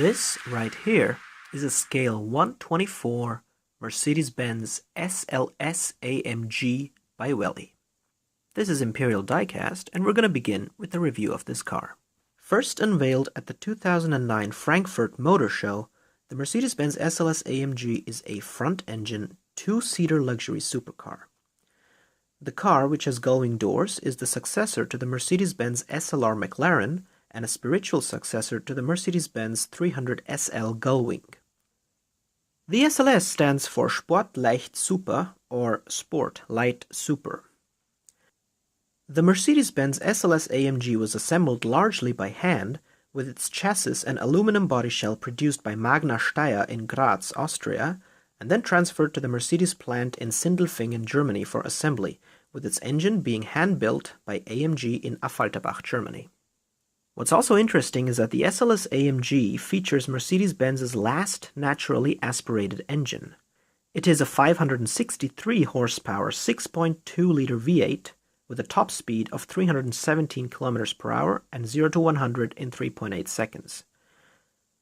This right here is a scale 1/24 Mercedes-Benz SLS AMG by Welly. This is Imperial Diecast, and we're going to begin with the review of this car. First unveiled at the 2009 Frankfurt Motor Show, the Mercedes-Benz SLS AMG is a front-engine, two-seater luxury supercar. The car, which has gull-wing doors, is the successor to the Mercedes-Benz SLR McLaren and a spiritual successor to the Mercedes-Benz 300 SL Gull-wing. The SLS stands for Sport Leicht Super or Sport Light Super. The Mercedes-Benz SLS AMG was assembled largely by hand, with its chassis and aluminum body shell produced by Magna Steyr in Graz, Austria, and then transferred to the Mercedes plant in Sindelfingen, Germany for assembly, with its engine being hand-built by AMG in Affalterbach, Germany. What's also interesting is that the SLS AMG features Mercedes-Benz's last naturally aspirated engine. It is a 563 horsepower 6.2-liter V8 with a top speed of 317 km per hour and 0 to 100 in 3.8 seconds.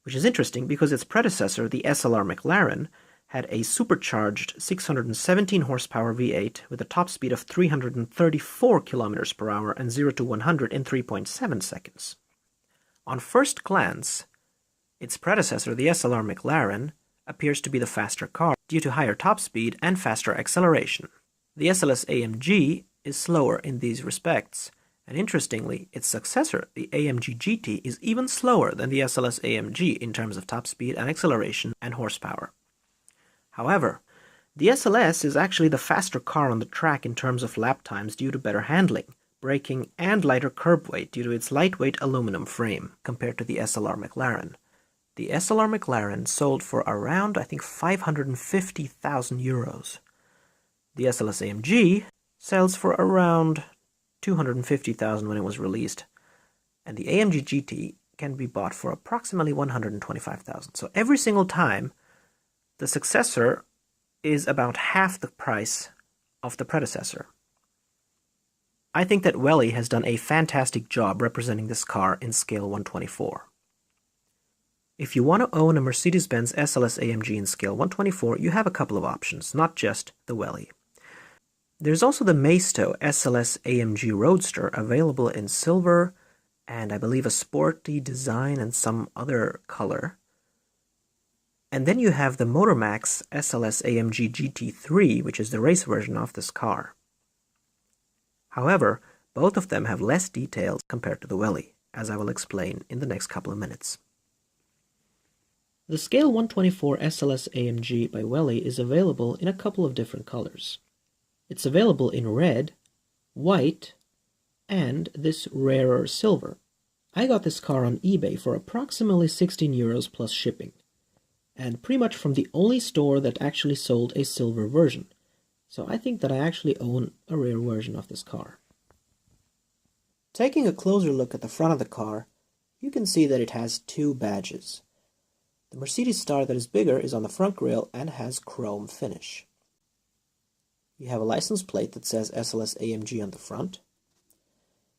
Which is interesting because its predecessor, the SLR McLaren, had a supercharged 617 horsepower V8 with a top speed of 334 km per hour and 0 to 100 in 3.7 seconds. On first glance, its predecessor, the SLR McLaren, appears to be the faster car due to higher top speed and faster acceleration. The SLS AMG is slower in these respects, and interestingly, its successor, the AMG GT, is even slower than the SLS AMG in terms of top speed and acceleration and horsepower. However, the SLS is actually the faster car on the track in terms of lap times due to better handling, braking, and lighter curb weight due to its lightweight aluminum frame compared to the SLR McLaren. The SLR McLaren sold for around, I think, 550,000 euros. The SLS AMG sells for around 250,000 when it was released, and the AMG GT can be bought for approximately 125,000. So every single time, the successor is about half the price of the predecessor. I think that Welly has done a fantastic job representing this car in scale 124. If you want to own a Mercedes-Benz SLS AMG in scale 124, you have a couple of options, not just the Welly. There's also the Maisto SLS AMG Roadster available in silver and I believe a sporty design and some other color. And then you have the Motormax SLS AMG GT3, which is the race version of this car. However, both of them have less details compared to the Welly, as I will explain in the next couple of minutes. The Scale 124 SLS AMG by Welly is available in a couple of different colors. It's available in red, white, and this rarer silver. I got this car on eBay for approximately 16 euros plus shipping, and pretty much from the only store that actually sold a silver version. So I think that I actually own a rare version of this car. Taking a closer look at the front of the car, you can see that it has two badges. The Mercedes star that is bigger is on the front grille and has chrome finish. You have a license plate that says SLS AMG on the front.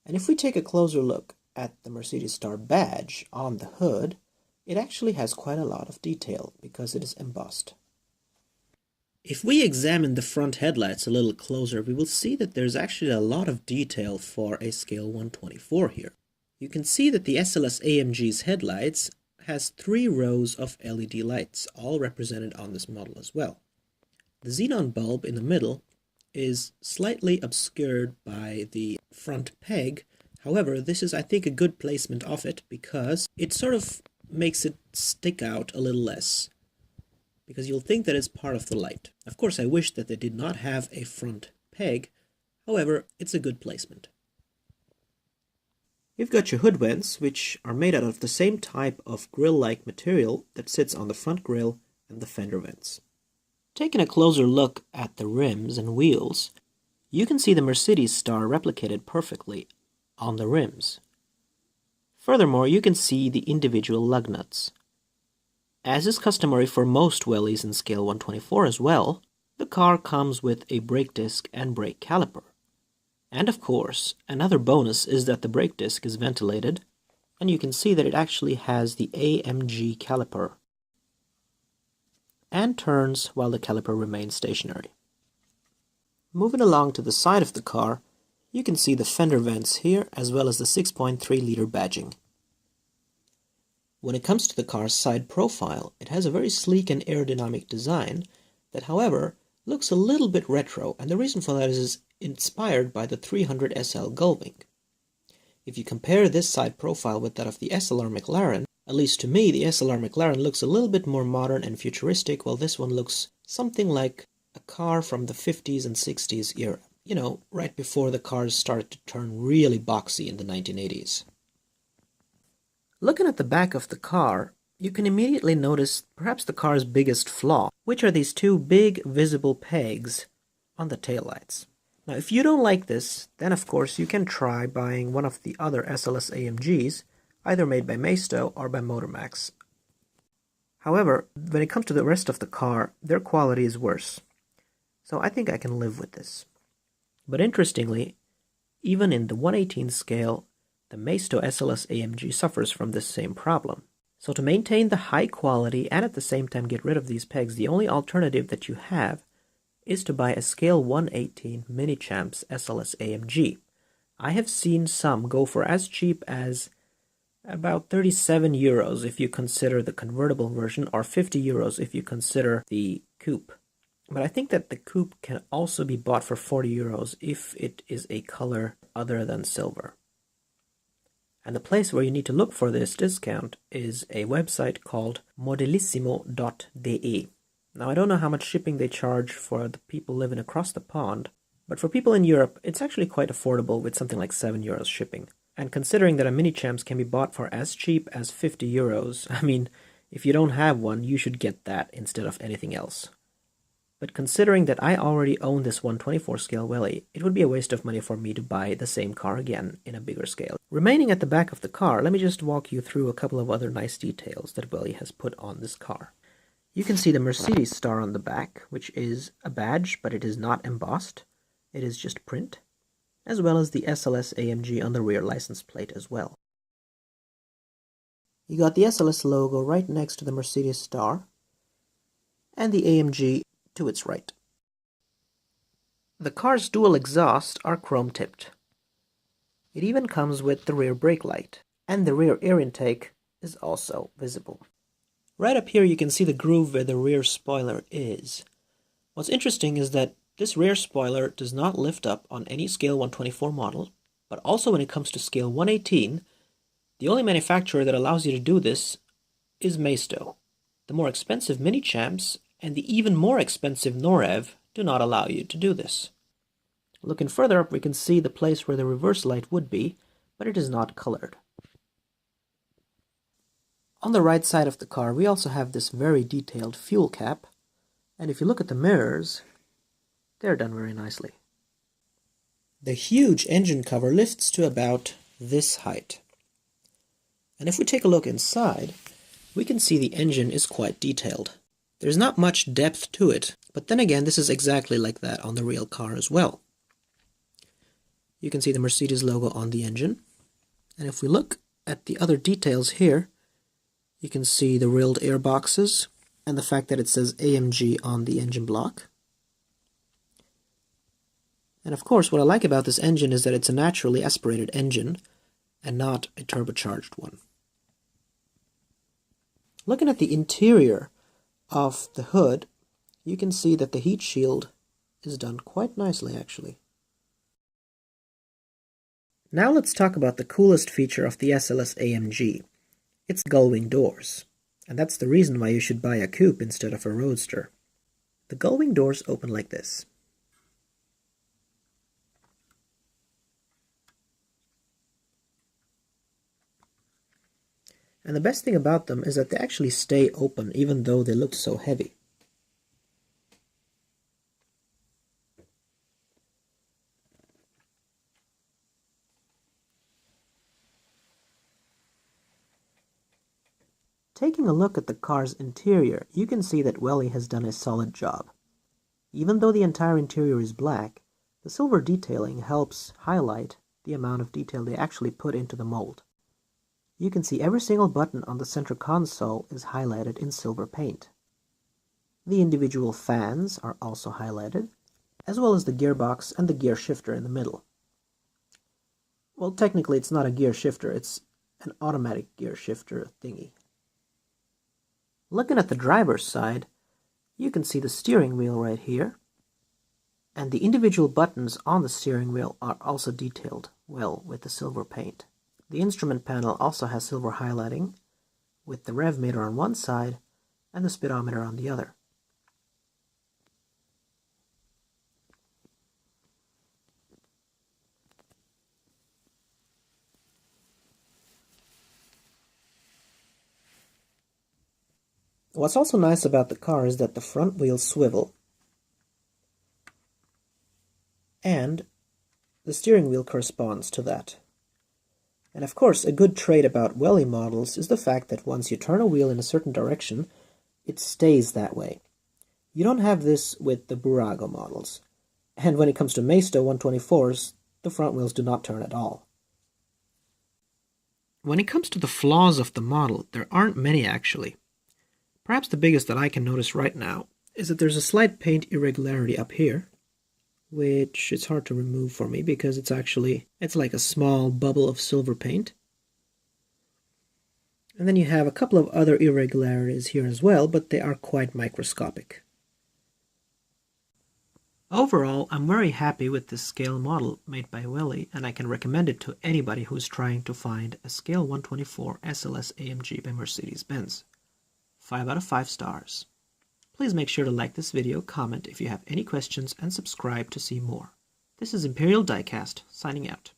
And if we take a closer look at the Mercedes star badge on the hood, it actually has quite a lot of detail because it is embossed. If we examine the front headlights a little closer, we will see that there's actually a lot of detail for a scale 124 here. You can see that the SLS AMG's headlights has 3 rows of LED lights, all represented on this model as well. The xenon bulb in the middle is slightly obscured by the front peg. However, this is, I think, a good placement of it because it sort of makes it stick out a little less, because you'll think that it's part of the light. Of course, I wish that they did not have a front peg. However, it's a good placement. You've got your hood vents, which are made out of the same type of grille-like material that sits on the front grille and the fender vents. Taking a closer look at the rims and wheels, you can see the Mercedes star replicated perfectly on the rims. Furthermore, you can see the individual lug nuts. As is customary for most Wellys in scale 124 as well, the car comes with a brake disc and brake caliper. And of course, another bonus is that the brake disc is ventilated and you can see that it actually has the AMG caliper and turns while the caliper remains stationary. Moving along to the side of the car, you can see the fender vents here as well as the 6.3-liter badging. When it comes to the car's side profile, it has a very sleek and aerodynamic design that, however, looks a little bit retro, and the reason for that is it's inspired by the 300 SL Gull-wing. If you compare this side profile with that of the SLR McLaren, at least to me, the SLR McLaren looks a little bit more modern and futuristic, while this one looks something like a car from the 50s and 60s era. You know, right before the cars started to turn really boxy in the 1980s. Looking at the back of the car, you can immediately notice perhaps the car's biggest flaw, which are these two big visible pegs on the taillights. Now, if you don't like this, then of course you can try buying one of the other SLS AMGs, either made by Maisto or by Motormax. However, when it comes to the rest of the car, their quality is worse. So I think I can live with this. But interestingly, even in the 1/18 scale, the Maisto SLS AMG suffers from this same problem. So to maintain the high quality and at the same time get rid of these pegs, the only alternative that you have is to buy a scale 1/18 Minichamps SLS AMG. I have seen some go for as cheap as about 37 euros if you consider the convertible version, or 50 euros if you consider the coupe. But I think that the coupe can also be bought for 40 euros if it is a color other than silver. And the place where you need to look for this discount is a website called modellissimo.de. Now, I don't know how much shipping they charge for the people living across the pond, but for people in Europe, it's actually quite affordable with something like 7 euros shipping. And considering that a Minichamps can be bought for as cheap as 50 euros, I mean, if you don't have one, you should get that instead of anything else. But considering that I already own this 1/24 scale Welly, it would be a waste of money for me to buy the same car again in a bigger scale. Remaining at the back of the car, let me just walk you through a couple of other nice details that Welly has put on this car. You can see the Mercedes star on the back, which is a badge, but it is not embossed. It is just print, as well as the SLS AMG on the rear license plate as well. You got the SLS logo right next to the Mercedes star, and the AMG to its right. The car's dual exhausts are chrome-tipped. It even comes with the rear brake light, and the rear air intake is also visible. Right up here you can see the groove where the rear spoiler is. What's interesting is that this rear spoiler does not lift up on any scale 124 model, but also when it comes to scale 118, the only manufacturer that allows you to do this is Maisto. The more expensive Minichamps and the even more expensive Norev do not allow you to do this. Looking further up, we can see the place where the reverse light would be, but it is not colored. On the right side of the car, we also have this very detailed fuel cap, and if you look at the mirrors, they're done very nicely. The huge engine cover lifts to about this height. And if we take a look inside, we can see the engine is quite detailed. There's not much depth to it, but then again, this is exactly like that on the real car as well. You can see the Mercedes logo on the engine, and if we look at the other details here, you can see the railed air boxes and the fact that it says AMG on the engine block. And of course, what I like about this engine is that it's a naturally aspirated engine and not a turbocharged one. Looking at the interior of the hood, you can see that the heat shield is done quite nicely actually. Now let's talk about the coolest feature of the SLS AMG. It's gull-wing doors, and that's the reason why you should buy a coupe instead of a roadster. The gull-wing doors open like this. And the best thing about them is that they actually stay open even though they look so heavy. Taking a look at the car's interior, you can see that Welly has done a solid job. Even though the entire interior is black, the silver detailing helps highlight the amount of detail they actually put into the mold. You can see every single button on the center console is highlighted in silver paint. The individual fans are also highlighted, as well as the gearbox and the gear shifter in the middle. Well, technically it's not a gear shifter, it's an automatic gear shifter thingy. Looking at the driver's side, you can see the steering wheel right here, and the individual buttons on the steering wheel are also detailed well with the silver paint. The instrument panel also has silver highlighting, with the rev meter on one side and the speedometer on the other. What's also nice about the car is that the front wheels swivel, and the steering wheel corresponds to that. And of course, a good trait about Welly models is the fact that once you turn a wheel in a certain direction, it stays that way. You don't have this with the Burago models. And when it comes to Maisto 124s, the front wheels do not turn at all. When it comes to the flaws of the model, there aren't many actually. Perhaps the biggest that I can notice right now is that there's a slight paint irregularity up here, which it's hard to remove for me because it's like a small bubble of silver paint. And then you have a couple of other irregularities here as well, but they are quite microscopic. Overall, I'm very happy with this scale model made by Welly, and I can recommend it to anybody who's trying to find a scale 124 SLS AMG by Mercedes-Benz. 5 out of 5 stars. Please make sure to like this video, comment if you have any questions, and subscribe to see more. This is Imperial Diecast, signing out.